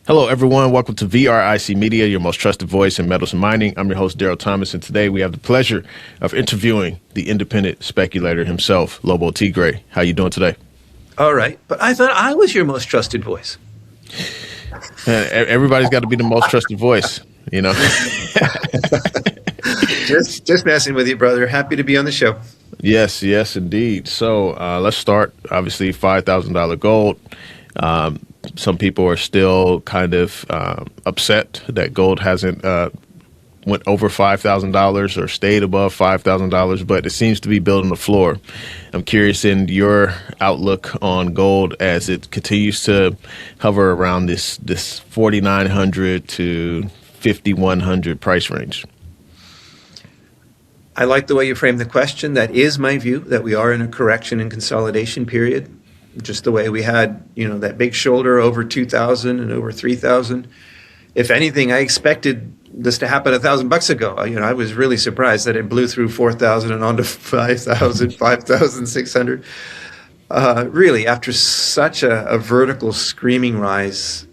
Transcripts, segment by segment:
Hello, everyone. Welcome to VRIC Media, your most trusted voice in metals and mining. I'm your host, Daryl Thomas, and today we have the pleasure of interviewing the independent speculator himself, Lobo Tiggre. How you doing today? All right, but I thought I was your most trusted voice. Everybody's got to be the most trusted voice, you know. just messing with you, brother. Happy to be on the show. Yes, indeed. So let's start. Obviously, $5,000 gold. Some people are still kind of upset that gold hasn't went over $5,000 or stayed above $5,000, but it seems to be building the floor. I'm curious in your outlook on gold as it continues to hover around this 4,900 to 5,100 price range. I like the way you framed the question. That is my view, that we are in a correction and consolidation period. Just the way we had, that big shoulder over 2,000 and over 3,000. If anything, I expected this to happen $1,000 ago. I was really surprised that it blew through 4,000 and onto 5,000, 5,600. Really, after such a vertical screaming rise,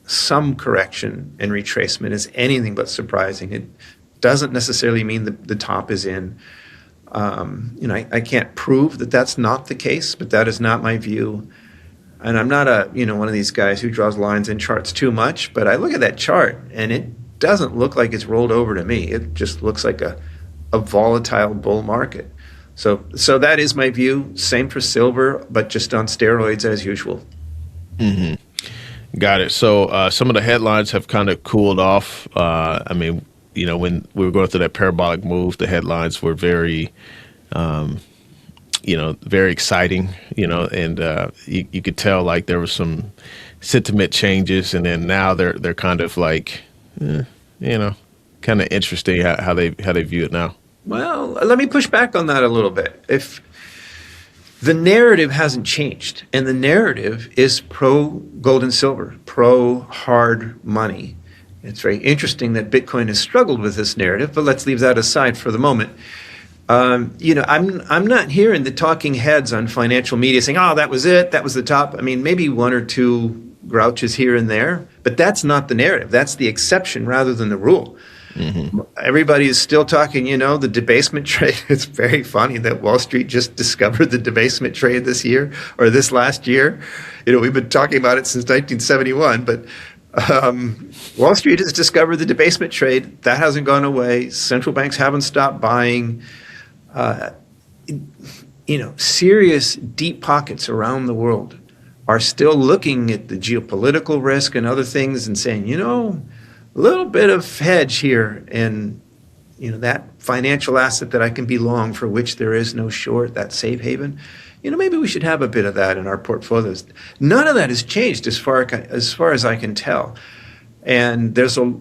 some correction and retracement is anything but surprising. It doesn't necessarily mean the top is in. I can't prove that that's not the case, but that is not my view. And I'm not one of these guys who draws lines in charts too much, but I look at that chart and it doesn't look like it's rolled over to me. It just looks like a volatile bull market. So that is my view. Same for silver, but just on steroids as usual. Mm-hmm. Got it. So some of the headlines have kind of cooled off. When we were going through that parabolic move, the headlines were very, very exciting, and you could tell like there was some sentiment changes, and then now they're kind of like, kind of interesting how they view it now. Well, let me push back on that a little bit. If the narrative hasn't changed, and the narrative is pro gold and silver, pro hard money. It's very interesting that Bitcoin has struggled with this narrative, but let's leave that aside for the moment. I'm not hearing the talking heads on financial media saying, "Oh, that was it. That was the top." I mean, maybe one or two grouches here and there, but that's not the narrative. That's the exception rather than the rule. Mm-hmm. Everybody is still talking, the debasement trade. It's very funny that Wall Street just discovered the debasement trade this year or this last year. We've been talking about it since 1971, but Wall Street has discovered the debasement trade. That hasn't gone away. Central banks haven't stopped buying. Serious deep pockets around the world are still looking at the geopolitical risk and other things and saying, a little bit of hedge here and, that financial asset that I can be long for which there is no short, that safe haven. Maybe we should have a bit of that in our portfolios. None of that has changed as far as I can tell. And there's a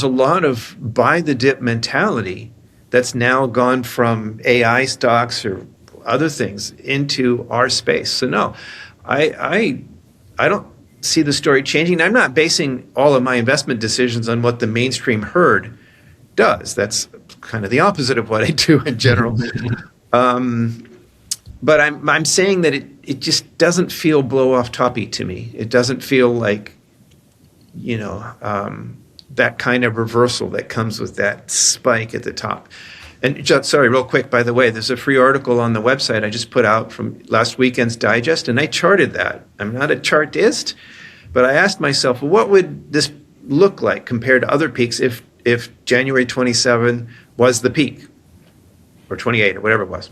lot of buy the dip mentality that's now gone from AI stocks or other things into our space. So no, I don't see the story changing. I'm not basing all of my investment decisions on what the mainstream herd does. That's kind of the opposite of what I do in general. But I'm saying that it just doesn't feel blow off toppy to me. It doesn't feel like, that kind of reversal that comes with that spike at the top. And sorry, real quick, by the way, there's a free article on the website I just put out from last weekend's digest, and I charted that. I'm not a chartist, but I asked myself, well, what would this look like compared to other peaks if January 27 was the peak, or 28, or whatever it was?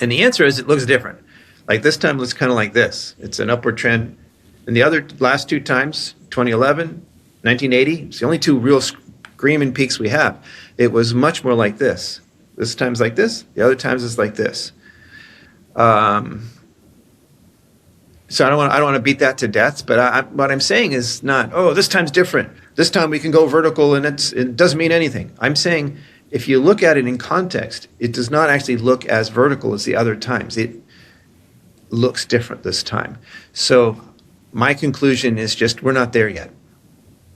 And the answer is it looks different. Like this time, it looks kind of like this. It's an upward trend. And the last two times, 2011, 1980, it's the only two real screaming peaks we have. It was much more like this. This time's like this. The other times it's like this. So I don't want to beat that to death. But what I'm saying is not, this time's different. This time we can go vertical and it doesn't mean anything. I'm saying if you look at it in context, it does not actually look as vertical as the other times. It looks different this time. So my conclusion is just we're not there yet.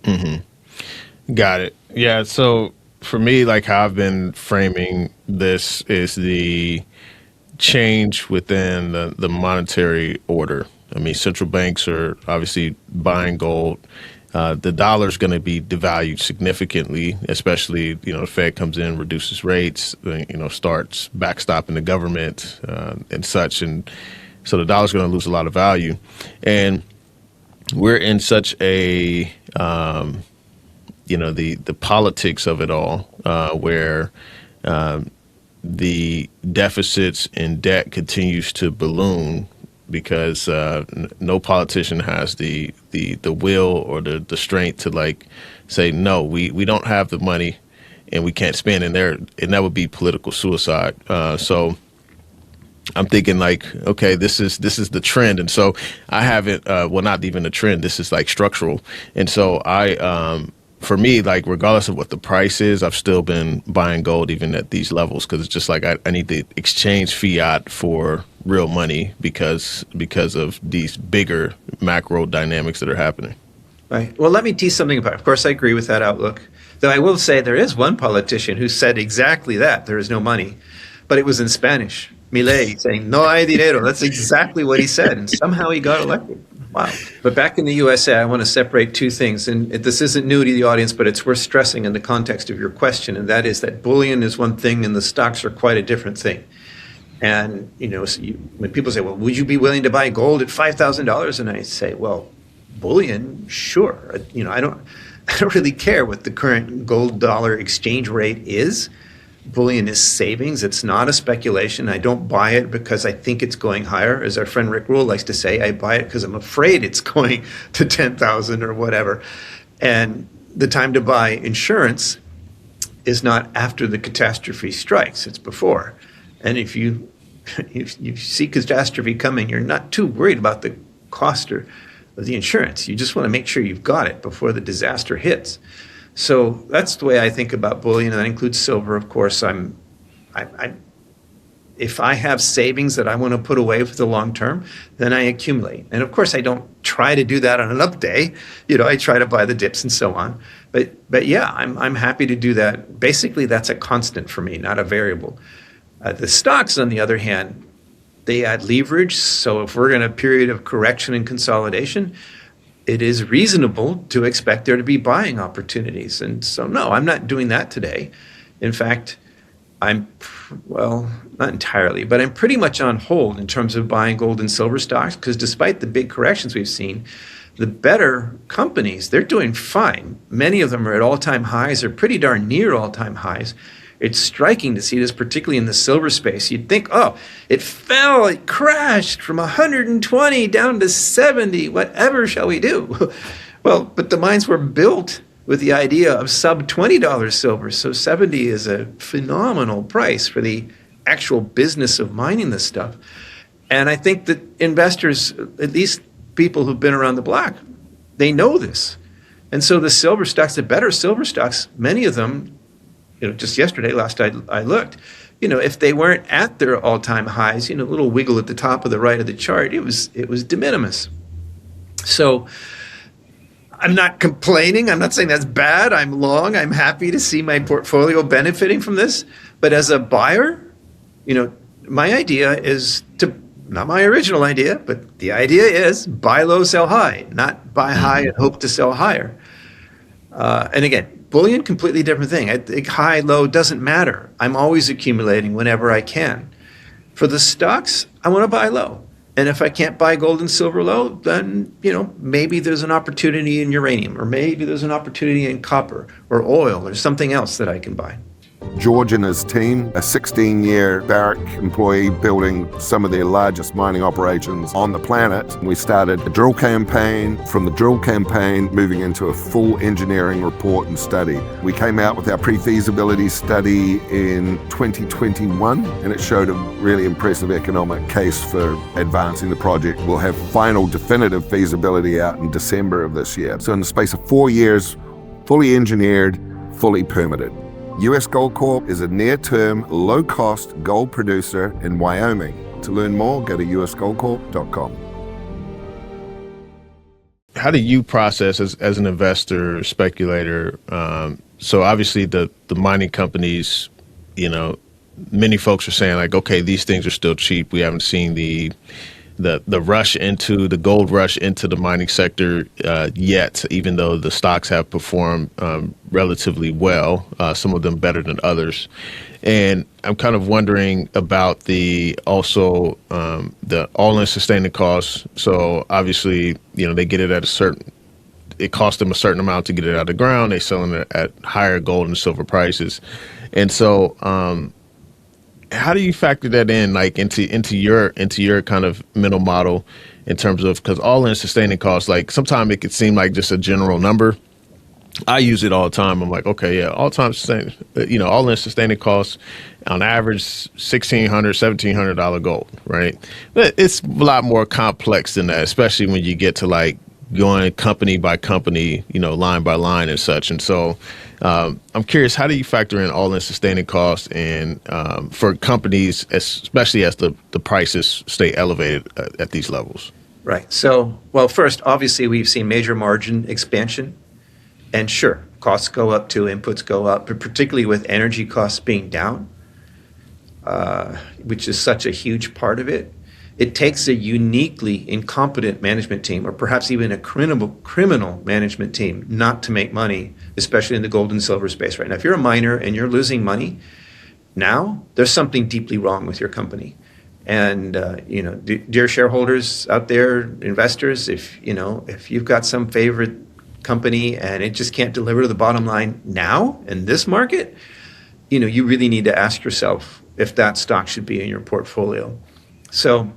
Mm-hmm. Got it. Yeah. So for me, like how I've been framing this is the change within the monetary order. I mean, central banks are obviously buying gold. The dollar is going to be devalued significantly, especially, the Fed comes in, reduces rates, starts backstopping the government and such. And so the dollar is going to lose a lot of value. And we're in such a, the politics of it all, where the deficits and debt continues to balloon because no politician has the will or the strength to say, no, we don't have the money and we can't spend, and that would be political suicide. So I'm thinking okay, this is the trend. And so I haven't, not even a trend, this is structural. And so for me, regardless of what the price is, I've still been buying gold even at these levels, because it's just I need to exchange fiat for real money because of these bigger macro dynamics that are happening. Right. Well, let me tease something about it. Of course, I agree with that outlook. Though I will say there is one politician who said exactly that. There is no money. But it was in Spanish. Milei saying, no hay dinero. That's exactly what he said. And somehow he got elected. Wow. But back in the USA, I want to separate two things. And this isn't new to the audience, but it's worth stressing in the context of your question. And that is that bullion is one thing and the stocks are quite a different thing. And, when people say, well, would you be willing to buy gold at $5,000? And I say, well, bullion, sure. I don't really care what the current gold dollar exchange rate is. Bullion is savings. It's not a speculation. I don't buy it because I think it's going higher. As our friend Rick Rule likes to say, I buy it because I'm afraid it's going to 10,000 or whatever. And the time to buy insurance is not after the catastrophe strikes. It's before. And if you see catastrophe coming, you're not too worried about the cost of the insurance. You just want to make sure you've got it before the disaster hits. So that's the way I think about bullion, and that includes silver, of course. If I have savings that I want to put away for the long term, then I accumulate. And of course, I don't try to do that on an up day. I try to buy the dips and so on. But yeah, I'm happy to do that. Basically, that's a constant for me, not a variable. The stocks, on the other hand, they add leverage. So if we're in a period of correction and consolidation, it is reasonable to expect there to be buying opportunities. And so, no, I'm not doing that today. In fact, not entirely, but I'm pretty much on hold in terms of buying gold and silver stocks, because despite the big corrections we've seen, the better companies, they're doing fine. Many of them are at all-time highs or pretty darn near all-time highs. It's striking to see this, particularly in the silver space. You'd think, oh, it fell, it crashed from 120 down to 70. Whatever shall we do? Well, but the mines were built with the idea of sub $20 silver. So 70 is a phenomenal price for the actual business of mining this stuff. And I think that investors, at least people who've been around the block, they know this. And so the silver stocks, the better silver stocks, many of them, just yesterday, last I looked, if they weren't at their all-time highs, a little wiggle at the top of the right of the chart, it was de minimis. So I'm not complaining. I'm not saying that's bad. I'm long. I'm happy to see my portfolio benefiting from this. But as a buyer, my idea is not my original idea, but the idea is buy low, sell high, not buy high and hope to sell higher. And again, bullion, completely different thing. I think high, low doesn't matter. I'm always accumulating whenever I can. For the stocks, I want to buy low. And if I can't buy gold and silver low, then, maybe there's an opportunity in uranium, or maybe there's an opportunity in copper or oil or something else that I can buy. George and his team, a 16-year VRIC employee building some of the largest mining operations on the planet. We started a drill campaign, from the drill campaign moving into a full engineering report and study. We came out with our pre-feasibility study in 2021, and it showed a really impressive economic case for advancing the project. We'll have final definitive feasibility out in December of this year. So in the space of 4 years, fully engineered, fully permitted. US Gold Corp is a near-term, low-cost gold producer in Wyoming. To learn more, go to usgoldcorp.com. How do you process as an investor, speculator? So obviously the mining companies, many folks are saying okay, these things are still cheap. We haven't seen the the rush into the gold rush into the mining sector yet, even though the stocks have performed relatively well, some of them better than others. And I'm kind of wondering about the all-in sustaining costs. So obviously, they get it at it costs them a certain amount to get it out of the ground. They're selling it at higher gold and silver prices. And so, how do you factor that in, like into your kind of mental model in terms of, because all-in sustaining costs, like sometimes it could seem like just a general number. I use it all the time. I'm like, okay, yeah, all-in sustaining costs on average $1,600, $1,700 gold, right? But it's a lot more complex than that, especially when you get to like going company by company, line by line and such. And so I'm curious, how do you factor in all-in sustaining costs and for companies, especially as the prices stay elevated at these levels? Right. So, well, first, obviously, we've seen major margin expansion. And sure, costs go up too, inputs go up, but particularly with energy costs being down, which is such a huge part of it. It takes a uniquely incompetent management team, or perhaps even a criminal management team, not to make money, especially in the gold and silver space right now. If you're a miner and you're losing money now, there's something deeply wrong with your company. And dear shareholders out there, investors, if you've got some favorite company and it just can't deliver to the bottom line now in this market, you really need to ask yourself if that stock should be in your portfolio. So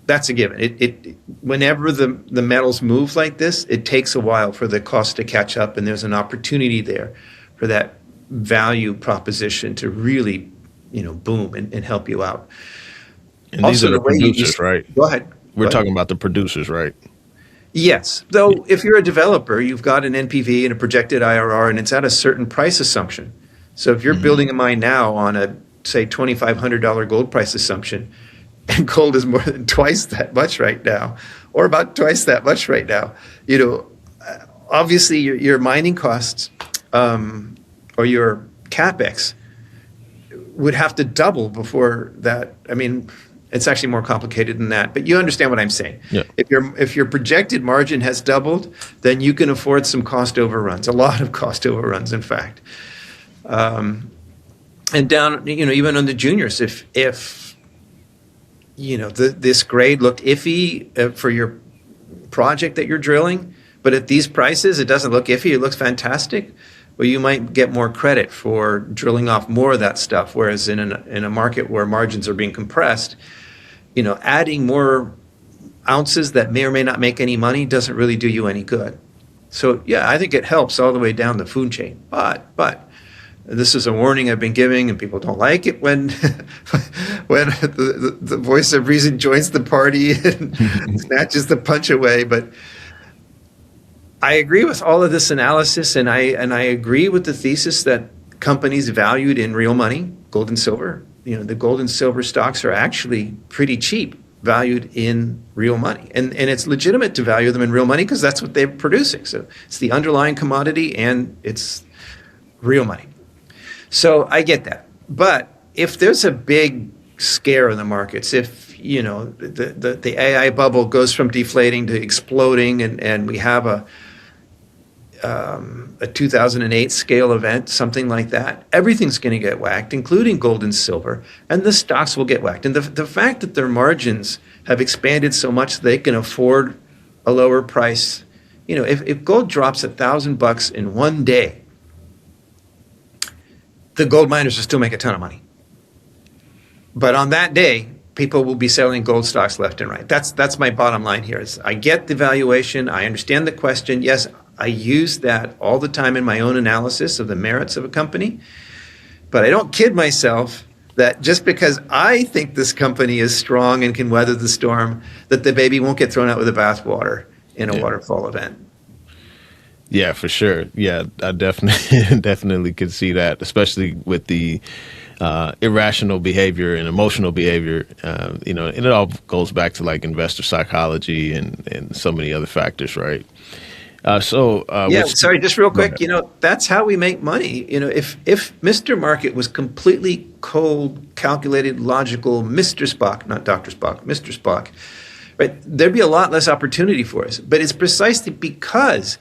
that's a given. Whenever the metals move like this, it takes a while for the cost to catch up, and there's an opportunity there for that value proposition to really, boom and help you out. And these are the producers, right? Go ahead. We're talking about the producers, right? Yes. Though if you're a developer, you've got an NPV and a projected IRR, and it's at a certain price assumption. So if you're building a mine now on a, say, $2,500 gold price assumption, and gold is more than twice that much right now, or about twice that much right now, obviously your mining costs or your CapEx would have to double before that. I mean, it's actually more complicated than that, but you understand what I'm saying. Yeah. If your projected margin has doubled, then you can afford some cost overruns, a lot of cost overruns, in fact. And down, even on the juniors, if this grade looked iffy for your project that you're drilling, but at these prices, it doesn't look iffy, it looks fantastic. Well, you might get more credit for drilling off more of that stuff. Whereas in a market where margins are being compressed, adding more ounces that may or may not make any money doesn't really do you any good. So yeah, I think it helps all the way down the food chain. But this is a warning I've been giving, and people don't like it when the voice of reason joins the party and snatches the punch away. But I agree with all of this analysis, and I agree with the thesis that companies valued in real money, gold and silver, the gold and silver stocks are actually pretty cheap, valued in real money. And it's legitimate to value them in real money because that's what they're producing. So it's the underlying commodity and it's real money. So I get that. But if there's a big scare in the markets, if the AI bubble goes from deflating to exploding, and we have a 2008 scale event, something like that, everything's going to get whacked, including gold and silver, and the stocks will get whacked. And the fact that their margins have expanded so much they can afford a lower price, if gold drops $1,000 in one day, the gold miners will still make a ton of money. But on that day, people will be selling gold stocks left and right. That's my bottom line here. I get the valuation. I understand the question. Yes, I use that all the time in my own analysis of the merits of a company. But I don't kid myself that just because I think this company is strong and can weather the storm, that the baby won't get thrown out with the bathwater in a waterfall event. Yeah, for sure. Yeah, I definitely could see that, especially with the irrational behavior and emotional behavior. And it all goes back to like investor psychology and so many other factors, right? Sorry, just real quick. That's how we make money. If Mr. Market was completely cold, calculated, logical Mr. Spock, not Dr. Spock, Mr. Spock, right? There'd be a lot less opportunity for us. But it's precisely because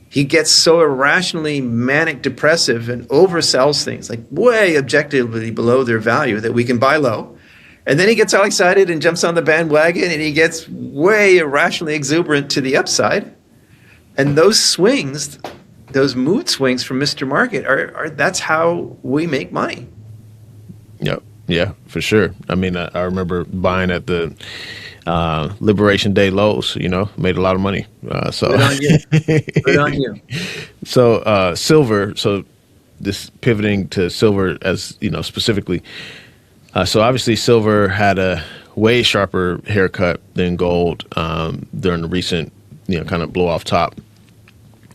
he gets so irrationally manic depressive and oversells things like way objectively below their value that we can buy low. And then he gets all excited and jumps on the bandwagon and he gets way irrationally exuberant to the upside. And those swings, those mood swings from Mr. Market are that's how we make money. Yep. Yeah, for sure. I mean, I remember buying at the Liberation Day lows, made a lot of money. Good on you. Good on you. So silver, so this pivoting to silver as, specifically. So obviously silver had a way sharper haircut than gold during the recent, kind of blow off top.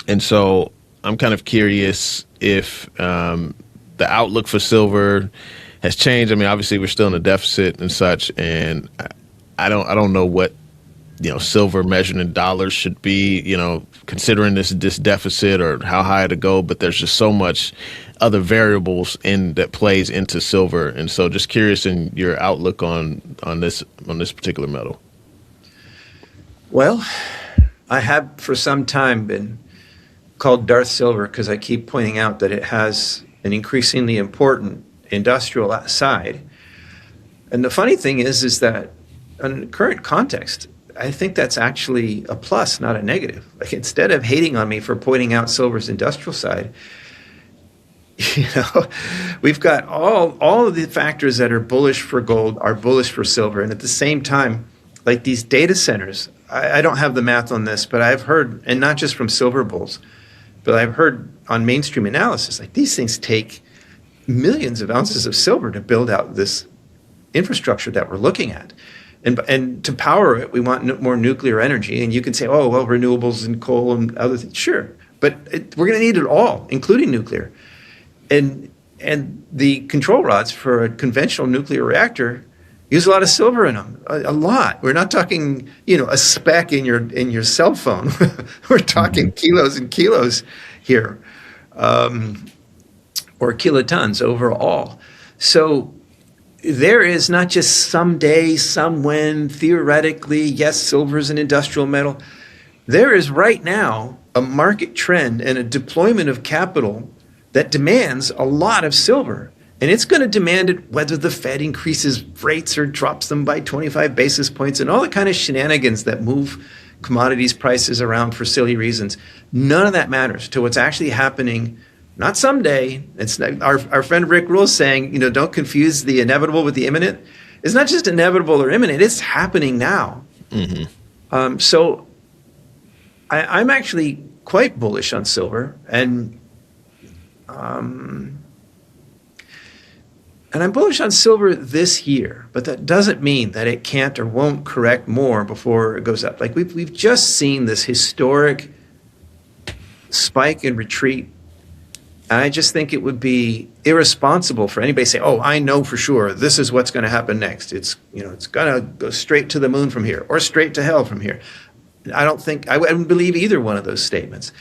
And so I'm kind of curious if the outlook for silver has changed. I mean, obviously we're still in a deficit and such, and I don't know what silver measured in dollars should be, considering this deficit or how high to go. But there's just so much other variables that plays into silver, and so just curious in your outlook on this particular metal. Well, I have for some time been called Darth Silver because I keep pointing out that it has an increasingly important industrial side. And the funny thing is that in the current context, I think that's actually a plus, not a negative. Like, instead of hating on me for pointing out silver's industrial side, we've got all of the factors that are bullish for gold are bullish for silver. And at the same time, like these data centers, I don't have the math on this, but I've heard, and not just from silver bulls, but I've heard on mainstream analysis, like these things take millions of ounces of silver to build out this infrastructure that we're looking at. And to power it, we want more nuclear energy. And you can say, oh, well, renewables and coal and other things. Sure. But we're going to need it all, including nuclear. And the control rods for a conventional nuclear reactor use a lot of silver in them, a lot. We're not talking, a speck in your cell phone. We're talking kilos and kilos here, or kilotons overall. So there is not just someday, somewhen, theoretically, yes, silver is an industrial metal. There is right now a market trend and a deployment of capital that demands a lot of silver. And it's going to demand it whether the Fed increases rates or drops them by 25 basis points and all the kind of shenanigans that move commodities prices around for silly reasons. None of that matters to what's actually happening. Not someday. It's our friend Rick Rule saying, don't confuse the inevitable with the imminent. It's not just inevitable or imminent. It's happening now. Mm-hmm. So I'm actually quite bullish on silver, and I'm bullish on silver this year, but that doesn't mean that it can't or won't correct more before it goes up. Like we've just seen this historic spike and retreat. And I just think it would be irresponsible for anybody to say, oh, I know for sure this is what's going to happen next. It's going to go straight to the moon from here or straight to hell from here. I wouldn't believe either one of those statements.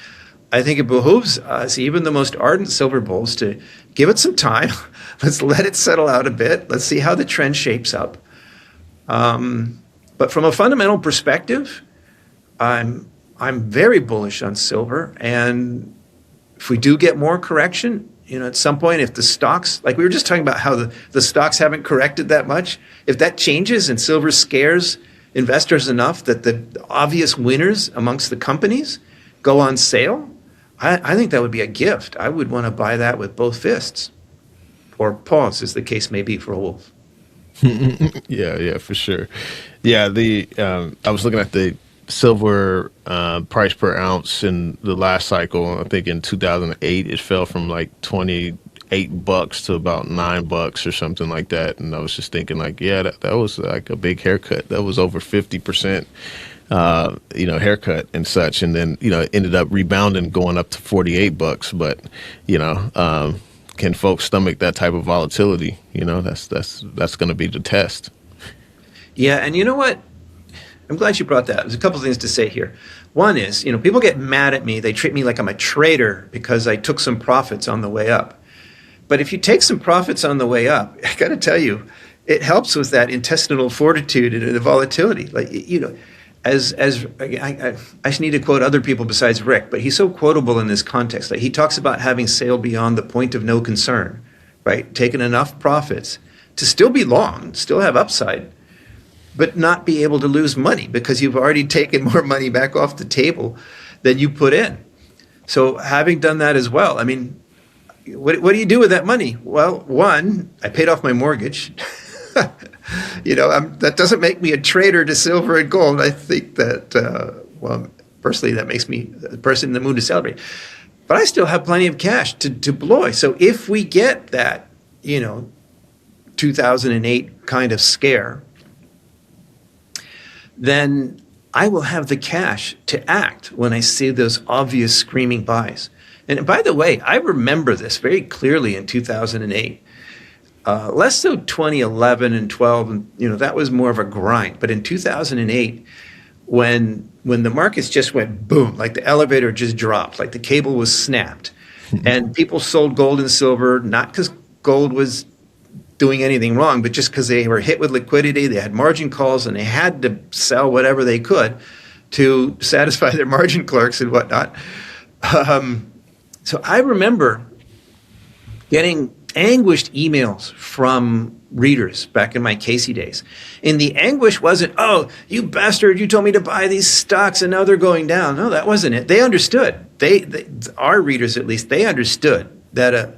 I think it behooves us, even the most ardent silver bulls, to give it some time. Let's let it settle out a bit. Let's see how the trend shapes up. But from a fundamental perspective, I'm very bullish on silver. And if we do get more correction, at some point, if the stocks, like we were just talking about how the stocks haven't corrected that much, if that changes and silver scares investors enough that the obvious winners amongst the companies go on sale, I think that would be a gift. I would want to buy that with both fists, or paws, as the case may be for a wolf. Yeah, for sure. Yeah, I was looking at the silver price per ounce in the last cycle. I think in 2008 it fell from like $28 to about $9 or something like that. And I was just thinking, like, yeah, that was like a big haircut. That was over 50%. Haircut and such, and then it ended up rebounding, going up to $48. But can folks stomach that type of volatility? That's going to be the test. Yeah, and you know what? I'm glad you brought that. There's a couple things to say here. One is, people get mad at me. They treat me like I'm a trader because I took some profits on the way up. But if you take some profits on the way up, I got to tell you, it helps with that intestinal fortitude and the volatility. Like, as I just need to quote other people besides Rick, but he's so quotable in this context. Like, he talks about having sailed beyond the point of no concern, right? Taking enough profits to still be long, still have upside, but not be able to lose money because you've already taken more money back off the table than you put in. So having done that as well, I mean, what do you do with that money? Well, one, I paid off my mortgage. That doesn't make me a trader to silver and gold. I think that, personally, that makes me a person in the mood to celebrate. But I still have plenty of cash to deploy. So if we get that, 2008 kind of scare, then I will have the cash to act when I see those obvious screaming buys. And by the way, I remember this very clearly in 2008. Less so 2011 and 12, and that was more of a grind. But in 2008, when the markets just went boom, like the elevator just dropped, like the cable was snapped, and people sold gold and silver, not because gold was doing anything wrong, but just because they were hit with liquidity, they had margin calls, and they had to sell whatever they could to satisfy their margin clerks and whatnot. So I remember getting anguished emails from readers back in my Casey days. And the anguish wasn't, oh, you bastard, you told me to buy these stocks and now they're going down. No, that wasn't it. They understood. Our readers, at least, they understood that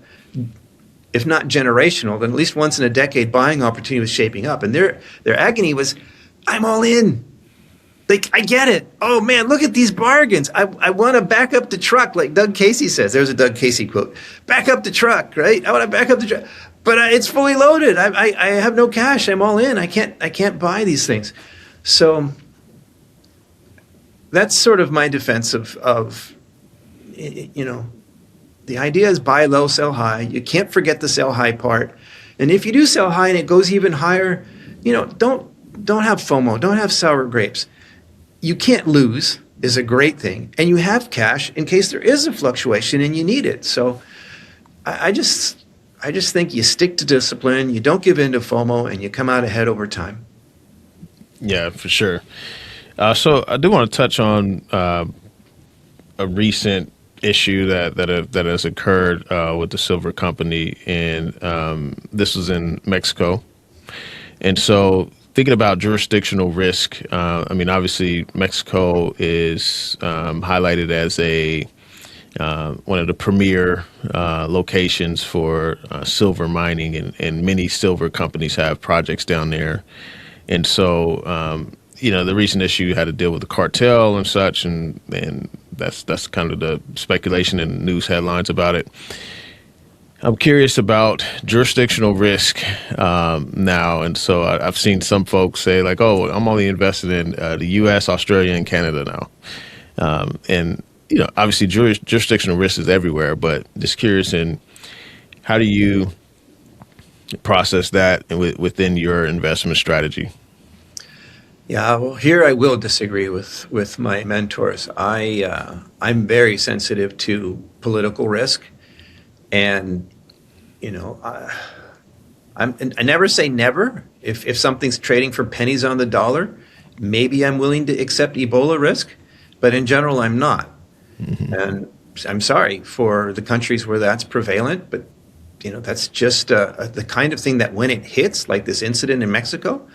if not generational, then at least once in a decade buying opportunity was shaping up. And their agony was, I'm all in. Like, I get it. Oh, man, look at these bargains. I want to back up the truck, like Doug Casey says. There's a Doug Casey quote. Back up the truck, right? I want to back up the truck. But it's fully loaded. I have no cash. I'm all in. I can't buy these things. So that's sort of my defense of the idea is buy low, sell high. You can't forget the sell high part. And if you do sell high and it goes even higher, don't have FOMO. Don't have sour grapes. You can't lose is a great thing. And you have cash in case there is a fluctuation and you need it. So I just think you stick to discipline, you don't give in to FOMO, and you come out ahead over time. Yeah, for sure. So I do want to touch on a recent issue that has occurred with the silver company, and this was in Mexico. And so thinking about jurisdictional risk, obviously Mexico is highlighted as one of the premier locations for silver mining, and many silver companies have projects down there. And so, the recent issue had to deal with the cartel and such, and that's kind of the speculation and news headlines about it. I'm curious about jurisdictional risk now, and so I've seen some folks say like, "Oh, I'm only invested in the U.S., Australia, and Canada now," and obviously jurisdictional risk is everywhere. But just curious in how do you process that within your investment strategy? Yeah, well, here I will disagree with my mentors. I'm very sensitive to political risk. And, I never say never. If something's trading for pennies on the dollar, maybe I'm willing to accept Ebola risk, but in general, I'm not. Mm-hmm. And I'm sorry for the countries where that's prevalent, but, that's just the kind of thing that when it hits, like this incident in Mexico,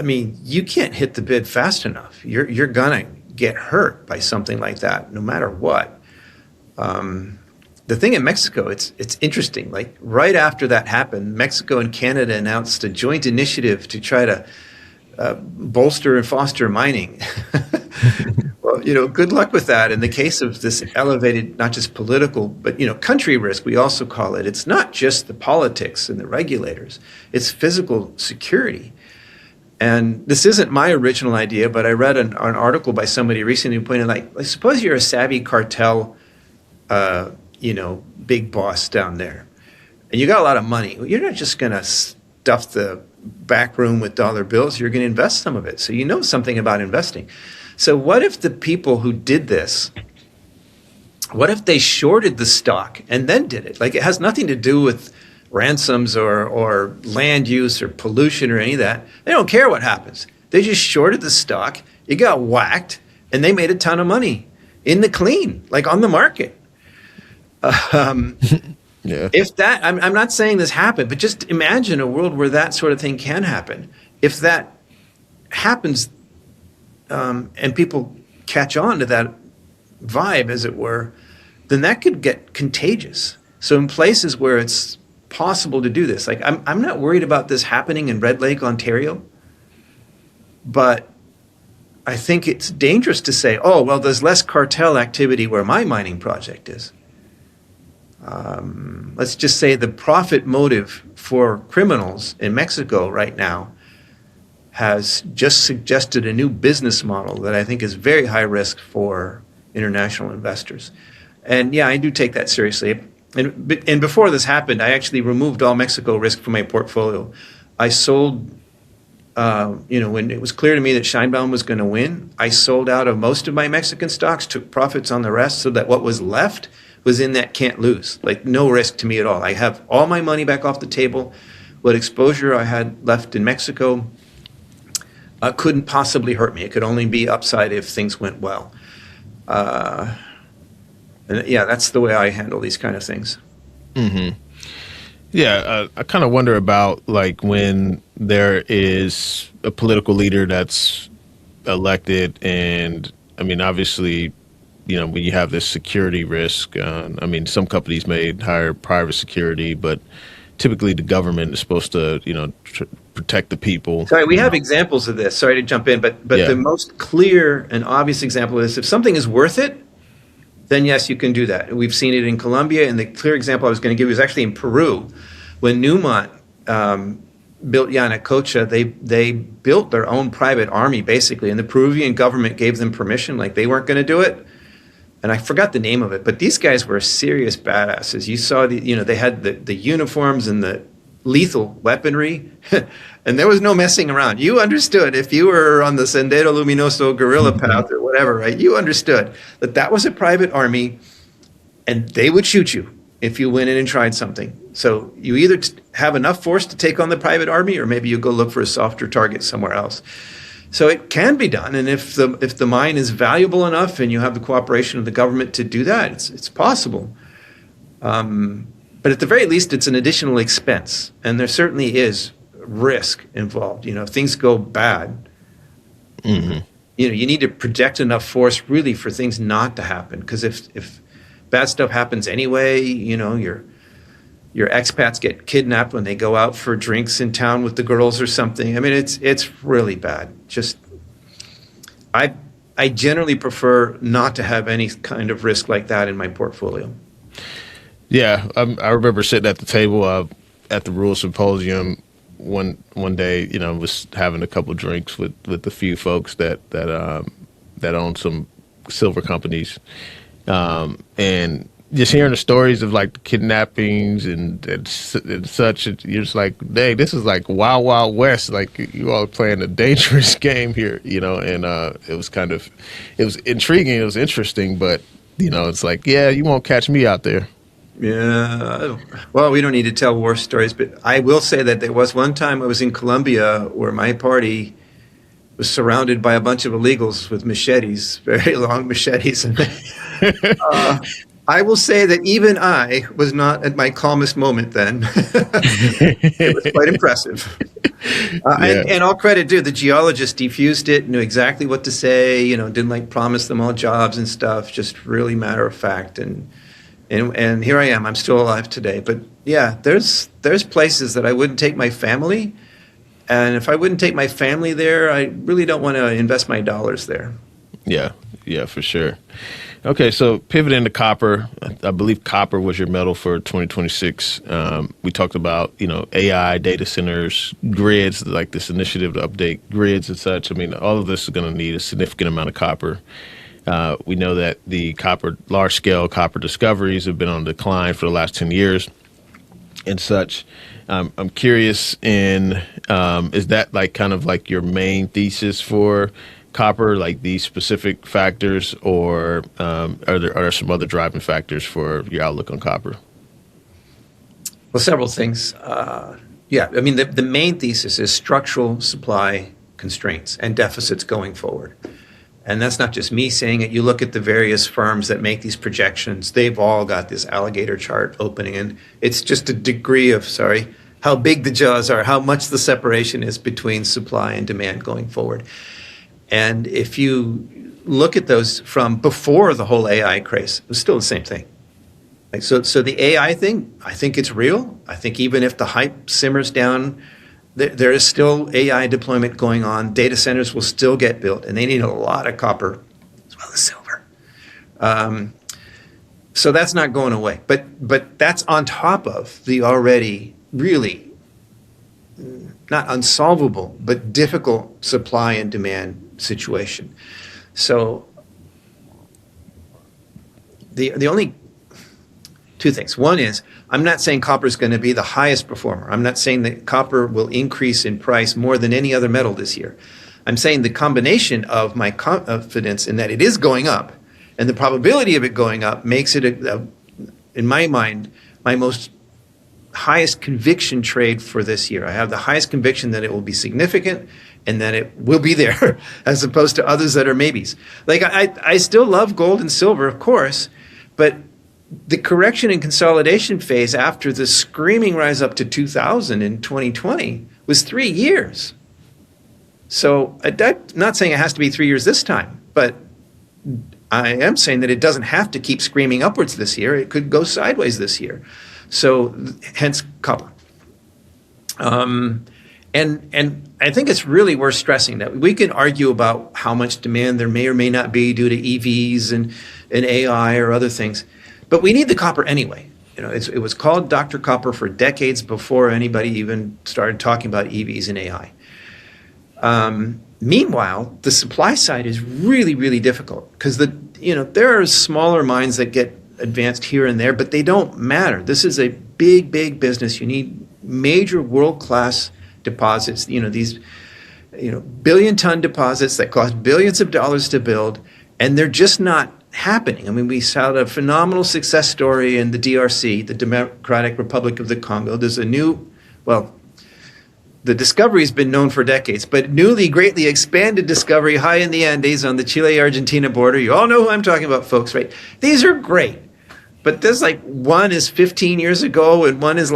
you can't hit the bid fast enough. You're gonna get hurt by something like that, no matter what. The thing in Mexico, it's interesting. Like right after that happened, Mexico and Canada announced a joint initiative to try to bolster and foster mining. Well, good luck with that. In the case of this elevated, not just political, but country risk, we also call it. It's not just the politics and the regulators; it's physical security. And this isn't my original idea, but I read an article by somebody recently who pointed like suppose you're a savvy cartel. Big boss down there, and you got a lot of money. You're not just going to stuff the back room with dollar bills. You're going to invest some of it. So you know something about investing. So what if the people who did this What if they shorted the stock and then did it? Like, it has nothing to do with ransoms or land use or pollution or any of that. They don't care what happens. They just shorted the stock. It got whacked, and they made a ton of money in the clean, like on the market. Yeah. If that, I'm not saying this happened, but just imagine a world where that sort of thing can happen. If that happens, and people catch on to that vibe, as it were, then that could get contagious. So in places where it's possible to do this, like I'm not worried about this happening in Red Lake, Ontario, but I think it's dangerous to say, oh, well, there's less cartel activity where my mining project is. Let's just say the profit motive for criminals in Mexico right now has just suggested a new business model that I think is very high risk for international investors. And yeah, I do take that seriously. And before this happened, I actually removed all Mexico risk from my portfolio. I sold, when it was clear to me that Scheinbaum was going to win, I sold out of most of my Mexican stocks, took profits on the rest, so that what was left was in that can't lose, like no risk to me at all. I have all my money back off the table. What exposure I had left in Mexico couldn't possibly hurt me. It could only be upside if things went well. And yeah, that's the way I handle these kind of things. Mm-hmm. Yeah, I kind of wonder about like when there is a political leader that's elected, and I mean, obviously, when you have this security risk, I mean, some companies may hire private security, but typically the government is supposed to, protect the people. Sorry, we have examples of this. Sorry to jump in, but Yeah. The most clear and obvious example of this, if something is worth it, then yes, you can do that. We've seen it in Colombia, and the clear example I was going to give you is actually in Peru. When Newmont built Yanacocha, they built their own private army, basically, and the Peruvian government gave them permission, like they weren't going to do it. And I forgot the name of it, but these guys were serious badasses. You saw they had the uniforms and the lethal weaponry, and there was no messing around. You understood if you were on the Sendero Luminoso guerrilla path or whatever, right? You understood that was a private army, and they would shoot you if you went in and tried something. So you either have enough force to take on the private army, or maybe you go look for a softer target somewhere else. So it can be done, and if the mine is valuable enough and you have the cooperation of the government to do that, it's possible. But at the very least, it's an additional expense, and there certainly is risk involved. If things go bad, Mm-hmm. you need to project enough force really for things not to happen. Because if bad stuff happens anyway, your expats get kidnapped when they go out for drinks in town with the girls or something. I mean, it's really bad. Just I generally prefer not to have any kind of risk like that in my portfolio. Yeah, I remember sitting at the table at the Rural Symposium one day. Was having a couple drinks with a few folks that own some silver companies, and just hearing the stories of like the kidnappings and such. You're just like, dang, this is like Wild Wild West. Like you all are playing a dangerous game here, And it was intriguing. It was interesting, but it's like, yeah, you won't catch me out there. Yeah, well, we don't need to tell war stories, but I will say that there was one time I was in Colombia where my party was surrounded by a bunch of illegals with machetes, very long machetes. And I will say that even I was not at my calmest moment then. It was quite impressive. And all credit due, the geologist defused it, knew exactly what to say, didn't promise them all jobs and stuff, just really matter of fact. And here I am. I'm still alive today. But yeah, there's places that I wouldn't take my family. And if I wouldn't take my family there, I really don't want to invest my dollars there. Yeah, for sure. Okay, so pivoting to copper. I believe copper was your metal for 2026. We talked about, AI, data centers, grids, like this initiative to update grids and such. I mean, all of this is going to need a significant amount of copper. We know that the large-scale copper discoveries have been on decline for the last 10 years and such. I'm curious is that kind of like your main thesis for copper, like these specific factors, or are there some other driving factors for your outlook on copper? Well, several things. Yeah, I mean, the main thesis is structural supply constraints and deficits going forward. And that's not just me saying it. You look at the various firms that make these projections, they've all got this alligator chart opening, and it's just a degree of, how big the jaws are, how much the separation is between supply and demand going forward. And if you look at those from before the whole AI craze, it was still the same thing. Like, so the AI thing, I think it's real. I think even if the hype simmers down, there is still AI deployment going on. Data centers will still get built, and they need a lot of copper as well as silver. So that's not going away. But that's on top of the already really not unsolvable, but difficult supply and demand situation. So the only two things. One is, I'm not saying copper is going to be the highest performer. I'm not saying that copper will increase in price more than any other metal this year. I'm saying the combination of my confidence in that it is going up and the probability of it going up makes it, in my mind, my most highest conviction trade for this year. I have the highest conviction that it will be significant and that it will be there, as opposed to others that are maybes. Like, I still love gold and silver, of course, but the correction and consolidation phase after the screaming rise up to 2000 in 2020 was 3 years. So I'm not saying it has to be 3 years this time, but I am saying that it doesn't have to keep screaming upwards this year. It could go sideways this year. So hence copper. And I think it's really worth stressing that we can argue about how much demand there may or may not be due to EVs and AI or other things. But we need the copper anyway. You know, it was called Dr. Copper for decades before anybody even started talking about EVs and AI. Meanwhile, the supply side is really, really difficult because there are smaller mines that get advanced here and there, but they don't matter. This is a big, big business. You need major world-class deposits. These billion-ton deposits that cost billions of dollars to build, and they're just not happening. I mean, we saw a phenomenal success story in the DRC, the Democratic Republic of the Congo. There's the discovery has been known for decades, but newly greatly expanded discovery high in the Andes on the Chile-Argentina border. You all know who I'm talking about, folks, right? These are great, but there's one is 15 years ago and one is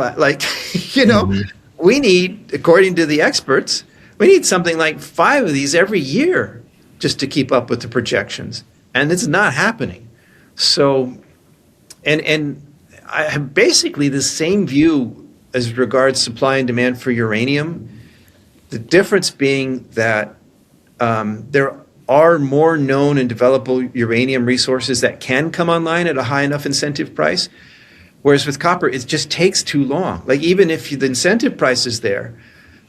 we need, according to the experts, we need something like 5 of these every year just to keep up with the projections. And it's not happening. So, and I have basically the same view as regards supply and demand for uranium. The difference being that there are more known and developable uranium resources that can come online at a high enough incentive price. Whereas with copper, it just takes too long. Like, even if the incentive price is there,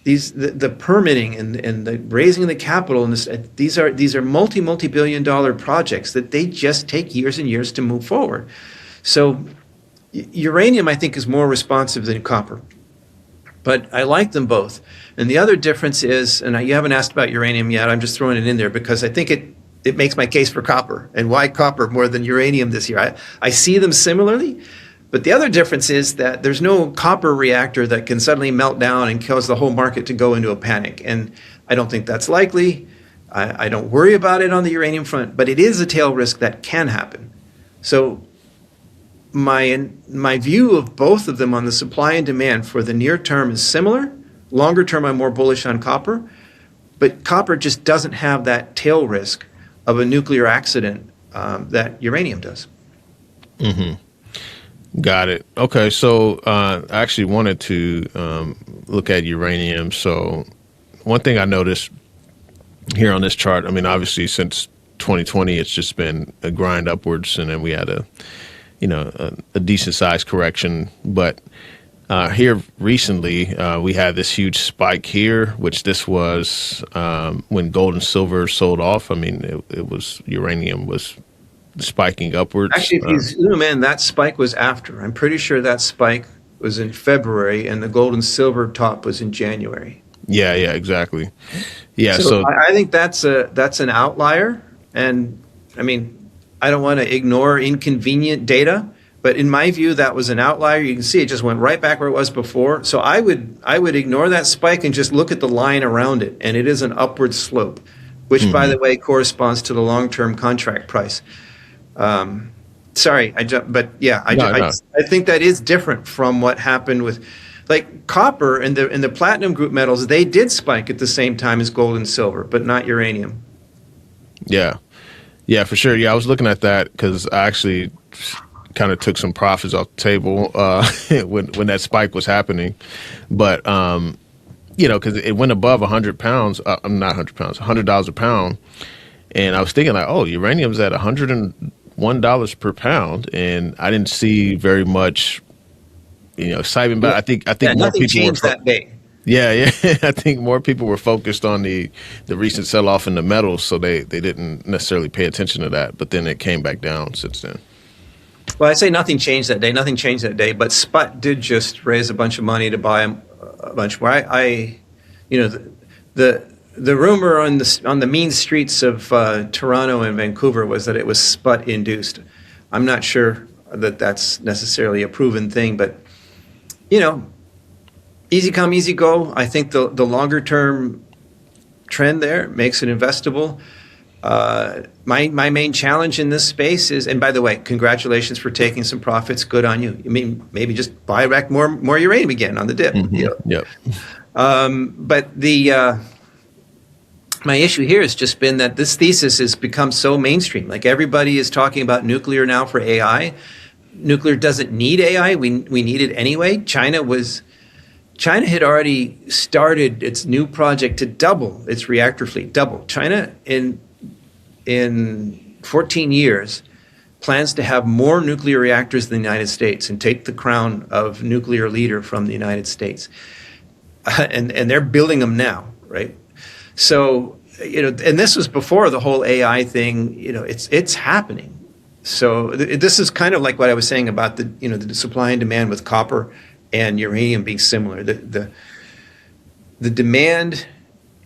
the permitting and the raising of the capital, and these are multi-billion-dollar projects that they just take years and years to move forward. So uranium, I think, is more responsive than copper, but I like them both. And the other difference is, and you haven't asked about uranium yet, I'm just throwing it in there because I think it makes my case for copper, and why copper more than uranium this year. I see them similarly. But the other difference is that there's no copper reactor that can suddenly melt down and cause the whole market to go into a panic. And I don't think that's likely. I don't worry about it on the uranium front, but it is a tail risk that can happen. So my view of both of them on the supply and demand for the near term is similar. Longer term, I'm more bullish on copper. But copper just doesn't have that tail risk of a nuclear accident that uranium does. Mm-hmm. Got it. Okay, so I actually wanted to look at uranium. So one thing I noticed here on this chart, I mean, obviously since 2020, it's just been a grind upwards, and then we had a decent sized correction. But here recently, we had this huge spike here, which this was when gold and silver sold off. I mean, it was uranium was spiking upwards. Actually, if you zoom in, that spike was after. I'm pretty sure that spike was in February, and the gold and silver top was in January. Yeah, yeah, exactly. Yeah, So so I think that's an outlier, and I mean, I don't want to ignore inconvenient data, but in my view, that was an outlier. You can see it just went right back where it was before. So I would ignore that spike and just look at the line around it, and it is an upward slope, which, by the way, corresponds to the long-term contract price. Sorry, but yeah, No. I think that is different from what happened with, like, copper and the platinum group metals. They did spike at the same time as gold and silver, but not uranium. Yeah. Yeah, for sure. Yeah, I was looking at that because I actually kind of took some profits off the table when that spike was happening. But, because it went above 100 pounds, not 100 pounds, $100 a pound. And I was thinking like, oh, uranium's at $101 per pound. And I didn't see very much, excitement. But I think more nothing people changed that day. Yeah. I think more people were focused on the recent sell-off in the metals, so they didn't necessarily pay attention to that. But then it came back down since then. Well, I say nothing changed that day. Nothing changed that day, but Spot did just raise a bunch of money to buy a bunch more. The rumor on the mean streets of Toronto and Vancouver was that it was Spot induced. I'm not sure that that's necessarily a proven thing, but easy come, easy go. I think the longer term trend there makes it investable. My main challenge in this space is, and by the way, congratulations for taking some profits. Good on you. I mean, maybe just buy back more uranium again on the dip. Mm-hmm. Yep. But my issue here has just been that this thesis has become so mainstream. Like, everybody is talking about nuclear now for AI. Nuclear doesn't need AI. We need it anyway. China had already started its new project to double its reactor fleet. China in 14 years plans to have more nuclear reactors than the United States and take the crown of nuclear leader from the United States. And they're building them now, right? So, and this was before the whole AI thing. It's happening. So this is kind of like what I was saying about the supply and demand with copper and uranium being similar. The demand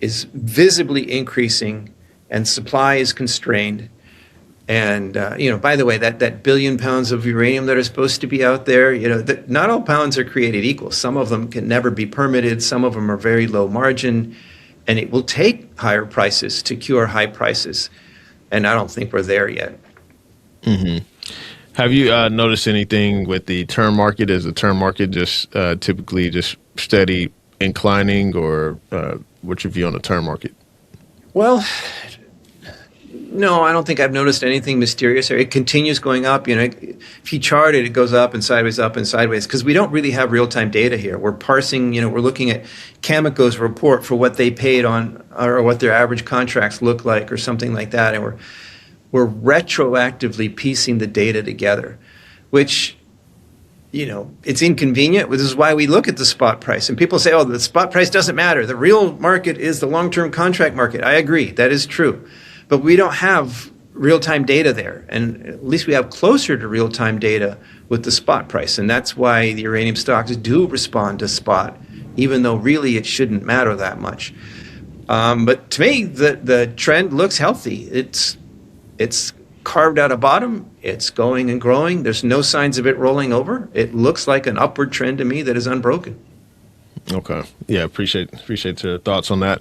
is visibly increasing and supply is constrained. And, by the way, that billion pounds of uranium that are supposed to be out there, not all pounds are created equal. Some of them can never be permitted. Some of them are very low margin. And it will take higher prices to cure high prices. And I don't think we're there yet. Mm-hmm. Have you noticed anything with the term market? Is the term market just typically just steady inclining, or what's your view on the term market? Well, no, I don't think I've noticed anything mysterious. It continues going up. If you chart it, it goes up and sideways, because we don't really have real-time data here. We're parsing, we're looking at Cameco's report for what they paid on, or what their average contracts look like, or something like that, and we're retroactively piecing the data together, which, it's inconvenient. This is why we look at the spot price. And people say, oh, the spot price doesn't matter. The real market is the long-term contract market. I agree. That is true. But we don't have real-time data there. And at least we have closer to real-time data with the spot price. And that's why the uranium stocks do respond to spot, even though really it shouldn't matter that much. But to me, the trend looks healthy. It's carved out a bottom. It's going and growing. There's no signs of it rolling over. It looks like an upward trend to me that is unbroken. Okay. Yeah, appreciate your thoughts on that.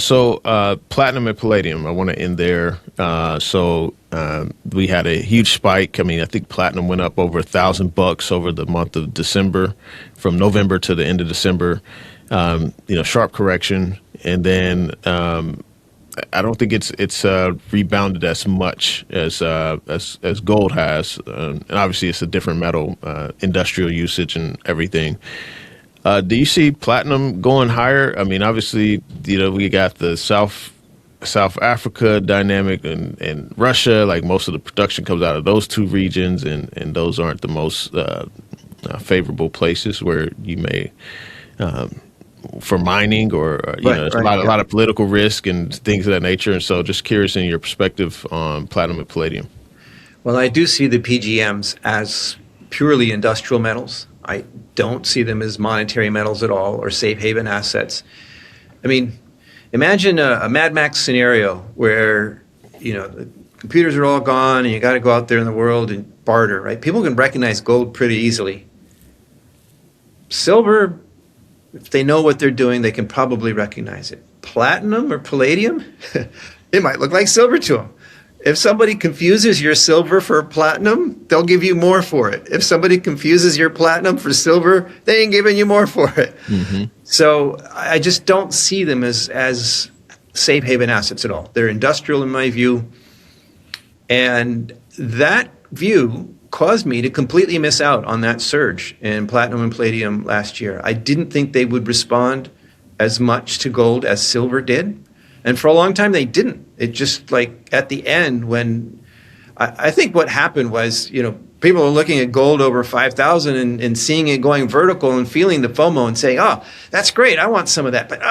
So platinum and palladium, I want to end there. So we had a huge spike. I mean, I think platinum went up over $1,000 over the month of December, from November to the end of December. Sharp correction, and then I don't think it's rebounded as much as gold has, and obviously it's a different metal, industrial usage and everything. Do you see platinum going higher? I mean, obviously, we got the South Africa dynamic and Russia. Like, most of the production comes out of those two regions, and those aren't the most favorable places where you may. For mining, or there's a lot of political risk and things of that nature. And so just curious in your perspective on platinum and palladium. Well, I do see the PGMs as purely industrial metals. I don't see them as monetary metals at all, or safe haven assets. I mean, imagine a Mad Max scenario where, the computers are all gone and you got to go out there in the world and barter, right? People can recognize gold pretty easily. Silver, if they know what they're doing, they can probably recognize it. Platinum or palladium, it might look like silver to them. If somebody confuses your silver for platinum, they'll give you more for it. If somebody confuses your platinum for silver, they ain't giving you more for it. Mm-hmm. So I just don't see them as safe haven assets at all. They're industrial in my view. And that view caused me to completely miss out on that surge in platinum and palladium last year. I didn't think they would respond as much to gold as silver did. And for a long time, they didn't. It just like at the end when I think what happened was, people are looking at gold over 5,000 and seeing it going vertical and feeling the FOMO and saying, oh, that's great. I want some of that. But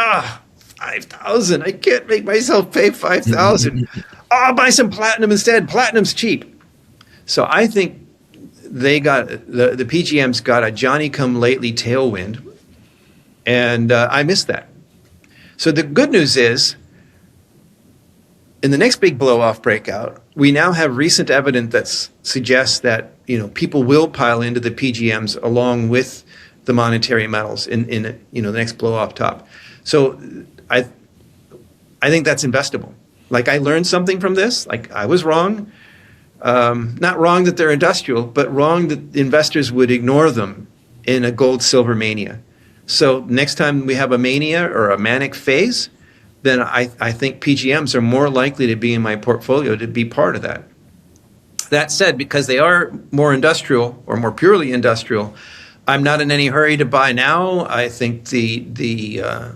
5,000, I can't make myself pay 5,000. I'll buy some platinum instead. Platinum's cheap. So I think they got the PGMs got a Johnny-come-lately tailwind. And I missed that. So the good news is, in the next big blow-off breakout, we now have recent evidence that suggests that people will pile into the PGMs along with the monetary metals in the next blow-off top. So I think that's investable. Like I learned something from this. Like I was wrong, not wrong that they're industrial, but wrong that investors would ignore them in a gold-silver mania. So next time we have a mania or a manic phase, then I think PGMs are more likely to be in my portfolio to be part of that. That said, because they are more industrial or more purely industrial, I'm not in any hurry to buy now. I think the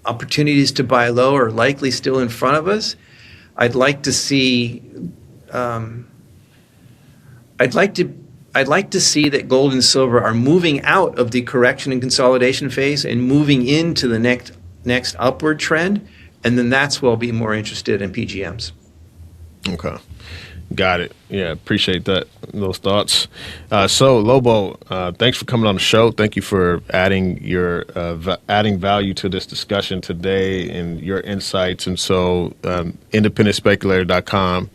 opportunities to buy low are likely still in front of us. I'd like to see that gold and silver are moving out of the correction and consolidation phase and moving into the next upward trend. And then that's where I'll be more interested in PGMs. Okay. Got it. Yeah, appreciate those thoughts. So, Lobo, thanks for coming on the show. Thank you for adding value to this discussion today and your insights. And so, independentspeculator.com,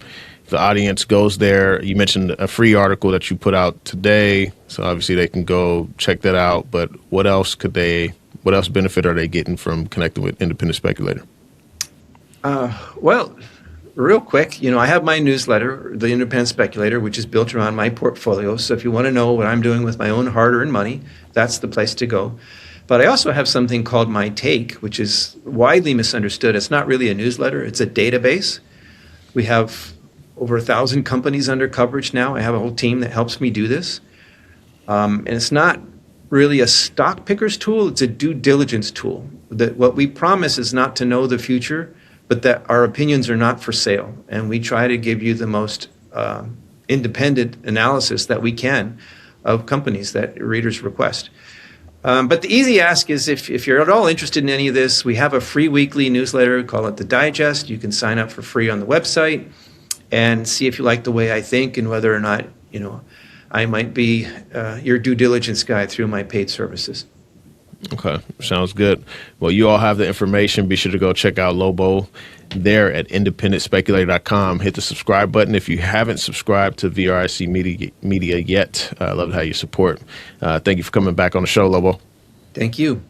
the audience goes there. You mentioned a free article that you put out today, so obviously they can go check that out. But what else benefit are they getting from connecting with Independent Speculator? Well, real quick, I have my newsletter, The Independent Speculator, which is built around my portfolio. So if you want to know what I'm doing with my own hard-earned money, that's the place to go. But I also have something called My Take, which is widely misunderstood. It's not really a newsletter. It's a database. We have over 1,000 companies under coverage now. I have a whole team that helps me do this. And it's not really a stock picker's tool. It's a due diligence tool. That what we promise is not to know the future, but that our opinions are not for sale. And we try to give you the most independent analysis that we can of companies that readers request. But the easy ask is if you're at all interested in any of this, we have a free weekly newsletter, call it The Digest. You can sign up for free on the website and see if you like the way I think and whether or not, I might be your due diligence guy through my paid services. Okay, sounds good. Well, you all have the information. Be sure to go check out Lobo there at independentspeculator.com. Hit the subscribe button if you haven't subscribed to VRIC Media yet. I love how you support. Thank you for coming back on the show, Lobo. Thank you.